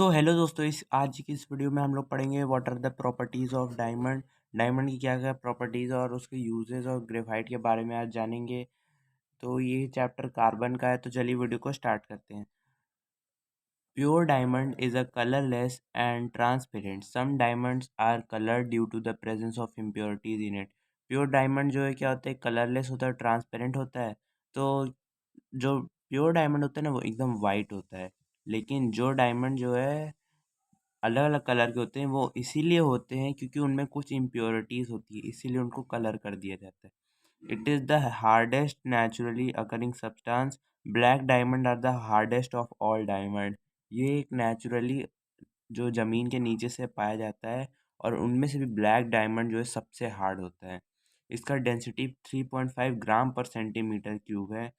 Hello दोस्तों, इस आज की इस वीडियो में हम लोग पढ़ेंगे what are the properties of diamond. Diamond की क्या क्या प्रॉपर्टीज़ और उसके यूजेस और ग्रेफाइट के बारे में आज जानेंगे। तो ये चैप्टर कार्बन का है, तो चलिए वीडियो को स्टार्ट करते हैं। Pure diamond is a colourless and transparent. Some diamonds are coloured due to the presence of impurities in it. Pure diamond जो है क्या होता है, कलरलेस होता है, ट्रांसपेरेंट होता है। तो जो प्योर डायमंड होता है ना, वो एकदम वाइट होता है। लेकिन जो डायमंड जो है अलग अलग कलर के होते हैं, वो इसीलिए होते हैं क्योंकि उनमें कुछ इम्प्योरिटीज होती है, इसीलिए उनको कलर कर दिया जाता है। It is the hardest naturally occurring substance. Black diamond are the hardest of all diamond. ये एक नेचुरली जो ज़मीन के नीचे से पाया जाता है, और उनमें से भी ब्लैक डायमंड जो है सबसे हार्ड होता है। इसका डेंसिटी 3.5 ग्राम पर सेंटीमीटर क्यूब है।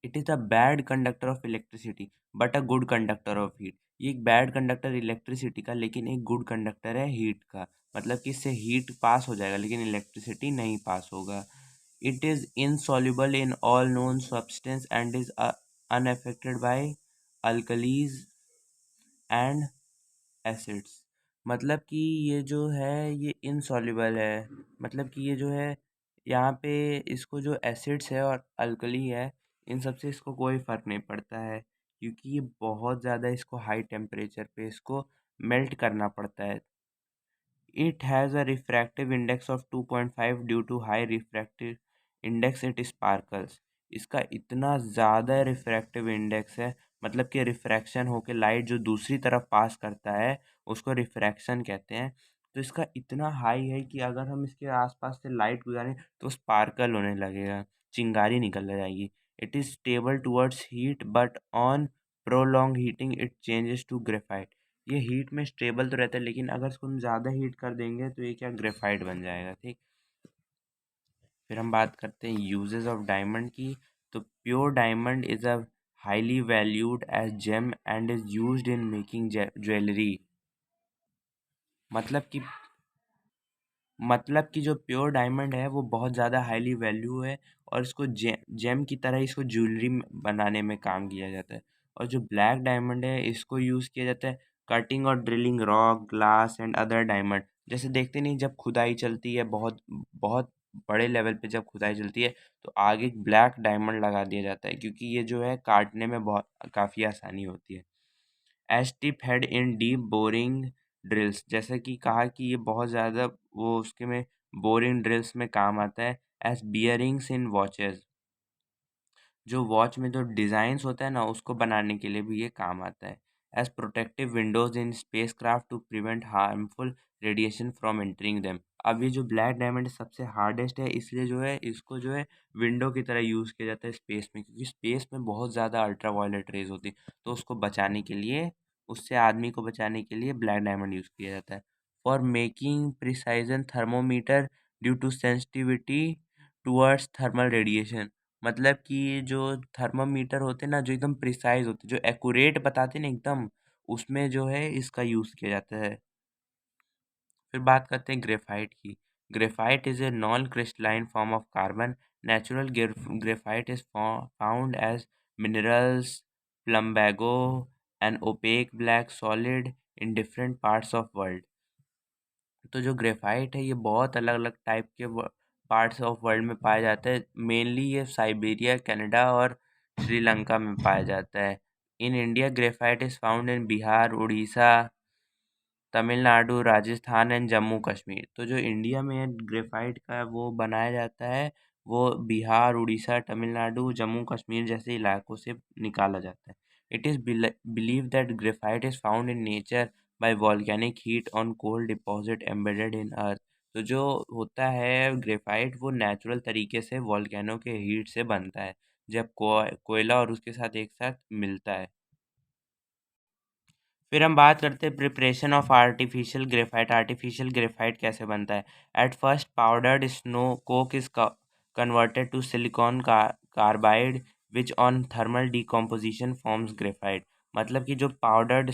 It is a bad conductor of electricity but a good conductor of heat. ये एक बैड कंडक्टर इलेक्ट्रिसिटी का, लेकिन एक गुड कंडक्टर है हीट का। मतलब कि इससे हीट पास हो जाएगा लेकिन इलेक्ट्रिसिटी नहीं पास होगा। It is insoluble in all known substance and is unaffected bye alkalis and acids. मतलब कि ये जो है ये इनसॉल्युबल है। मतलब कि ये जो है यहाँ पे इसको जो एसिड्स है और अल्कली है, इन सब से इसको कोई फ़र्क नहीं पड़ता है, क्योंकि ये बहुत ज़्यादा इसको हाई टेम्परेचर पे इसको मेल्ट करना पड़ता है। It has a refractive index of 2.5 due to high refractive index it sparkles। इसका इतना ज़्यादा रिफ्रैक्टिव इंडेक्स है, मतलब कि रिफ्रैक्शन होके लाइट जो दूसरी तरफ पास करता है उसको रिफ्रैक्शन कहते हैं। तो इसका इतना हाई है कि अगर हम इसके आसपास से लाइट गुजारें तो स्पार्कल होने लगेगा, चिंगारी निकल जाएगी। It is stable towards heat but on prolong heating it changes to graphite. ये हीट में स्टेबल तो रहता है, लेकिन अगर इसको हम ज़्यादा हीट कर देंगे तो ये क्या ग्रेफाइट बन जाएगा। ठीक, फिर हम बात करते हैं यूजेस ऑफ डायमंड की। तो pure diamond is a highly valued as gem and is used in making jewellery. मतलब कि मतलब कि जो प्योर डायमंड है वो बहुत ज़्यादा हाईली वैल्यू है, और इसको जेम की तरह इसको ज्वेलरी बनाने में काम किया जाता है। और जो ब्लैक डायमंड है इसको यूज़ किया जाता है कटिंग और drilling rock glass and other diamond. जैसे देखते नहीं, जब खुदाई चलती है बहुत बहुत बड़े लेवल पे जब खुदाई चलती है, तो आगे ब्लैक डायमंड लगा दिया जाता है, क्योंकि ये जो है काटने में बहुत काफ़ी आसानी होती है। As tip head in deep boring drills. जैसे कि कहा कि ये बहुत ज़्यादा वो उसके में बोरिंग ड्रिल्स में काम आता है। एज बियरिंग्स इन वॉचेस, जो वॉच में जो डिज़ाइंस होता है ना उसको बनाने के लिए भी ये काम आता है। As protective windows in spacecraft to prevent harmful radiation from entering them. अब ये जो ब्लैक डायमंड सबसे हार्डेस्ट है, इसलिए जो है इसको जो है विंडो की तरह यूज़ किया जाता है स्पेस में, क्योंकि स्पेस में बहुत ज़्यादा अल्ट्रा वायलेट रेज होती है। तो उसको बचाने के लिए, उससे आदमी को बचाने के लिए ब्लैक डायमंड यूज़ किया जाता है। For making precision thermometer due to sensitivity towards thermal radiation. मतलब कि ये जो थर्मामीटर होते हैं ना, जो एकदम प्रिसाइज होते हैं, जो एक्यूरेट बताते हैं ना एकदम, उसमें जो है इसका यूज़ किया जाता है। फिर बात करते हैं ग्रेफाइट की। Graphite is a non crystalline form of carbon. Natural graphite is found as minerals plumbago and opaque black solid in different parts of world. तो जो ग्रेफाइट है ये बहुत अलग अलग टाइप के पार्ट्स ऑफ वर्ल्ड में पाया जाता है। मेनली ये साइबेरिया, कनाडा और श्रीलंका में पाया जाता है। In India graphite is found in Bihar, Orissa, Tamil Nadu, Rajasthan and Jammu Kashmir. तो जो इंडिया में ग्रेफाइट का वो बनाया जाता है, वो बिहार, उड़ीसा, तमिलनाडु, जम्मू कश्मीर जैसे इलाकों से निकाला जाता है। It is believe that graphite is found in nature by volcanic heat on coal deposit embedded in earth. तो जो होता है ग्रेफाइट, वो नेचुरल तरीके से वॉल्केनो के हीट से बनता है, जब कोयला और उसके साथ एक साथ मिलता है। फिर हम बात करते हैं preparation of artificial graphite. Artificial graphite कैसे बनता है। At first powdered snow coke is converted to silicon carbide which on thermal decomposition forms graphite. मतलब कि जो पाउडर्ड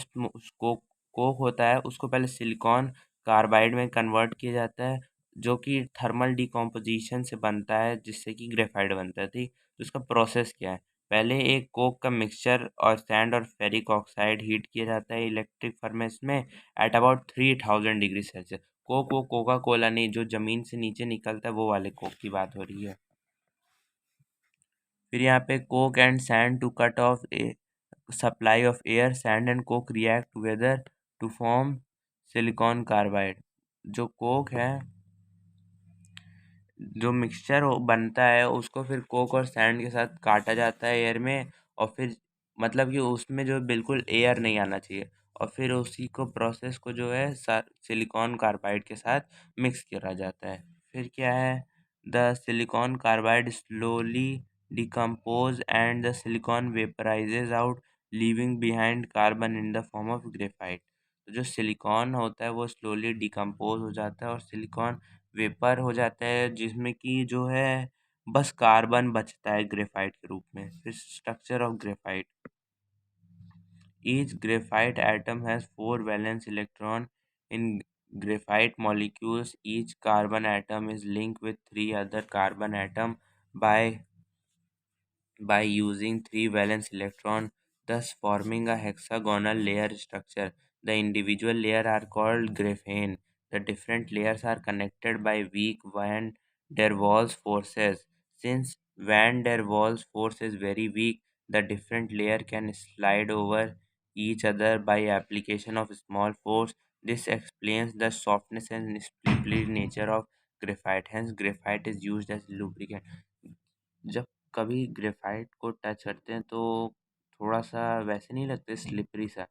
कोक होता है उसको पहले सिलिकॉन कार्बाइड में कन्वर्ट किया जाता है, जो कि थर्मल डिकम्पोजिशन से बनता है, जिससे कि ग्रेफाइट बनता है। ठीक, तो इसका प्रोसेस क्या है। पहले एक कोक का मिक्सचर और सैंड और फेरिक ऑक्साइड हीट किया जाता है इलेक्ट्रिक फर्नेस में at about 3000 degree Celsius. Coke वो कोका कोला नहीं, जो जमीन से नीचे निकलता है वो वाले कोक की बात हो रही है। फिर यहाँ पे coke and sand to cut off a supply of air, sand and coke react together to form silicon carbide. जो कोक है, जो मिक्सचर बनता है उसको फिर कोक और सैंड के साथ काटा जाता है एयर में, और फिर मतलब कि उसमें जो बिल्कुल एयर नहीं आना चाहिए, और फिर उसी को प्रोसेस को जो है सिलिकॉन कार्बाइड के साथ मिक्स करा जाता है। फिर क्या है, the silicon carbide slowly decompose and the silicon vaporises out, leaving behind carbon in the form of graphite. तो जो सिलिकॉन होता है वो स्लोली डिकम्पोज हो जाता है और सिलिकॉन वेपर हो जाता है, जिसमें कि जो है बस कार्बन बचता है ग्रेफाइट के रूप में। फिर structure of graphite, each graphite atom has 4 valence electron in graphite molecules. Each carbon atom is linked with 3 other carbon atom by using 3 valence electron, thus forming a hexagonal layer structure. The individual layers are called graphene. The different layers are connected by weak van der Waals forces. Since van der Waals force is very weak, the different layer can slide over each other by application of small force. This explains the softness and slippery nature of graphite. Hence, graphite is used as lubricant. जब कभी graphite को touch करते हैं तो थोड़ा-सा वैसे नहीं लगते स्लिपरी सा,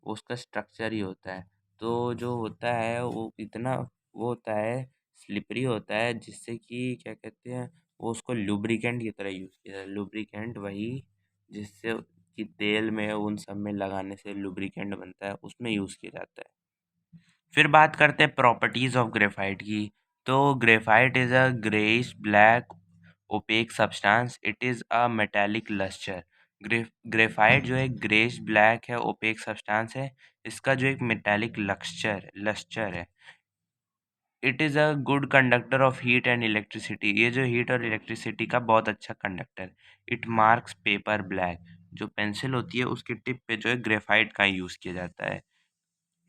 उसका स्ट्रक्चर ही होता है। तो जो होता है वो इतना वो होता है, स्लिपरी होता है, जिससे कि क्या कहते हैं, वो उसको लुब्रिकेंट की तरह यूज़ किया जाता है। लुब्रिकेंट वही जिससे कि तेल में उन सब में लगाने से लुब्रिकेंट बनता है, उसमें यूज़ किया जाता है। फिर बात करते हैं प्रॉपर्टीज ऑफ ग्रेफाइट की। तो graphite is a greyish black opaque substance, it is a metallic lustre. Graphite जो है ग्रेइश ब्लैक है, ओपेक सब्सटेंस है, इसका जो एक मेटालिक लस्टर है। It is a good conductor of heat and electricity, ये जो हीट और इलेक्ट्रिसिटी का बहुत अच्छा conductor. It marks paper black, जो पेंसिल होती है उसके टिप पे जो है ग्रेफाइट का यूज़ किया जाता है।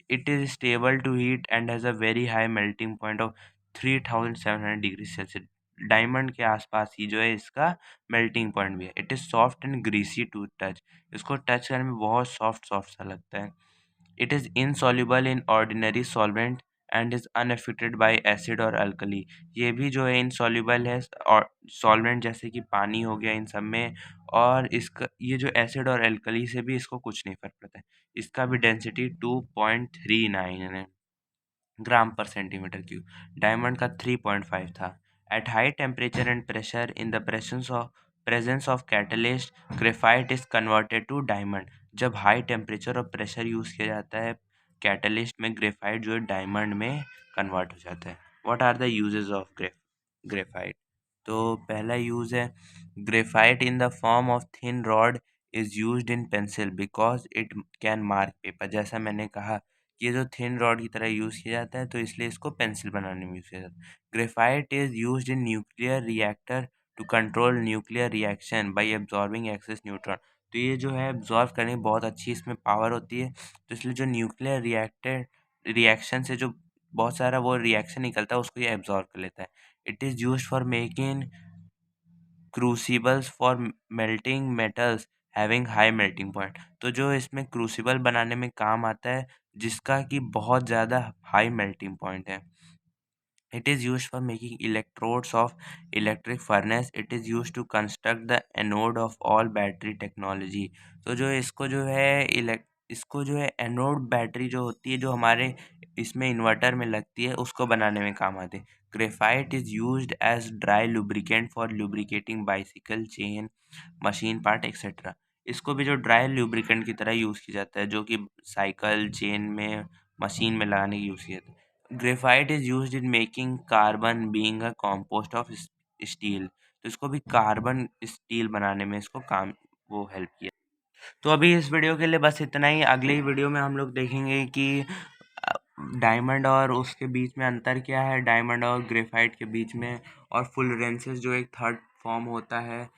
It is stable to heat and has a very high melting point of 3700 degree Celsius. Diamond के आसपास ही जो है इसका मेल्टिंग पॉइंट भी है। It is soft and greasy to touch, इसको टच करने में बहुत सॉफ्ट सॉफ्ट सा लगता है। It is insoluble in ordinary solvent and is unaffected by acid और अल्कली। ये भी जो है इनसॉल्युबल है और सॉल्वेंट जैसे कि पानी हो गया इन सब में, और इसका ये जो एसिड और अल्कली से भी इसको कुछ नहीं फ़र्क पड़ता है। इसका भी डेंसिटी 2.39 है ग्राम पर सेंटीमीटर क्यूब, डायमंड का 3.5 था। At high temperature and pressure in the presence of catalyst, graphite is converted to diamond. जब हाई टेम्परेचर और प्रेशर यूज़ किया जाता है कैटलिस्ट में, ग्रेफाइट जो है डायमंड में कन्वर्ट हो जाता है। What are the uses of graphite? तो पहला यूज़ है, graphite in the form of thin rod is used in pencil because it can mark paper. जैसा मैंने कहा, ये जो थिन रॉड की तरह यूज़ किया जाता है, तो इसलिए इसको पेंसिल बनाने में यूज़ किया जाता है। Graphite is used in nuclear reactor to control nuclear reaction by absorbing excess neutron. तो ये जो है एब्जॉर्ब करने में बहुत अच्छी इसमें पावर होती है, तो इसलिए जो न्यूक्लियर रिएक्शन से जो बहुत सारा वो रिएक्शन निकलता है उसको ये एब्जॉर्ब कर लेता है। It is used for making crucibles for melting metals having high melting point. तो जो इसमें क्रूसिबल बनाने में काम आता है, जिसका कि बहुत ज़्यादा हाई मेल्टिंग पॉइंट है। It is used for making electrodes of electric furnace. It is used to construct the anode of all battery technology. तो जो इसको जो है इसको जो है एनोड बैटरी जो होती है, जो हमारे इसमें इन्वर्टर में लगती है, उसको बनाने में काम आती है। Graphite is used as dry lubricant for lubricating bicycle chain, machine part etcetera. इसको भी जो ड्राई लुब्रिकेंट की तरह यूज़ किया जाता है, जो कि साइकिल चेन में, मशीन में लगाने की यूज़ किया जाता है। Graphite is used in making carbon being a compost of steel. तो इसको भी कार्बन स्टील बनाने में इसको काम वो हेल्प किया। तो अभी इस वीडियो के लिए बस इतना ही। अगली वीडियो में हम लोग देखेंगे कि डायमंड और उसके बीच में अंतर क्या है, डायमंड और ग्रेफाइट के बीच में, और फुलरेंसेस जो एक थर्ड फॉर्म होता है,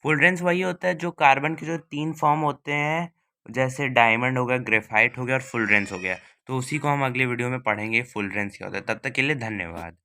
फुलरेंस वही होता है जो कार्बन के जो 3 फॉर्म होते हैं, जैसे डायमंड हो गया, ग्रेफाइट हो गया और फुलरेंस हो गया। तो उसी को हम अगले वीडियो में पढ़ेंगे फुलरेंस क्या होता है। तब तक के लिए धन्यवाद।